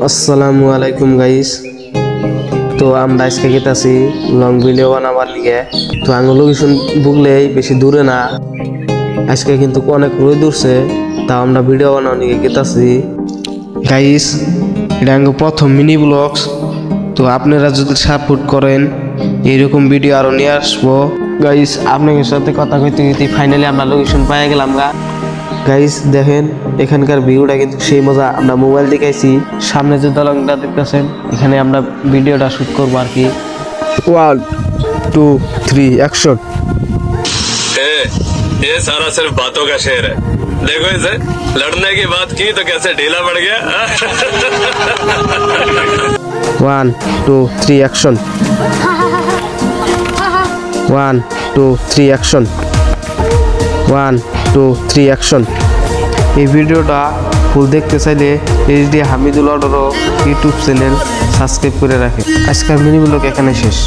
আসসালামু আলাইকুম গাইস। তো আমরা আজকে গেতাছি লং ভিডিও বানাবার লিগে। তো আমি লোকেশন বুকলেই বেশি দূরে না, আজকে কিন্তু অনেক রোদ উঠছে, তাও আমরা ভিডিও বানানোর লিগে গেতাছি গাইস। এটা আমার প্রথম মিনি ব্লগস। তো আপনারা যদি সাপোর্ট করেন এইরকম ভিডিও আরো নিয়ে আসবো গাইস। আপনাদের সাথে কথা কইতে কইতে ফাইনালি আমরা লোকেশন পেয়ে গেলাম গাইস। দেখেন এখানকার ভিউটা কিন্তু সেই মজা। আমরা মোবাইল দেখাইছি, সামনে যে দলংটা দেখতেছেন এখানে আমরা ভিডিওটা শুট করবো আর কি। 1 2 3 অ্যাকশন। ये सारा सिर्फ बातों का शेर है। देखो इसे, लड़ने की बात की तो कैसे ढीला पड़ गया। 1 2 3 অ্যাকশন। 1 2 3 অ্যাকশন। 1 2 3 অ্যাকশন। এই ভিডিওটা ফুল দেখতে চাইলে এইচডি হামিদুল অটোর ইউটিউব চ্যানেল সাবস্ক্রাইব করে রাখে। আজকের মিনি ব্লগ এখানে শেষ।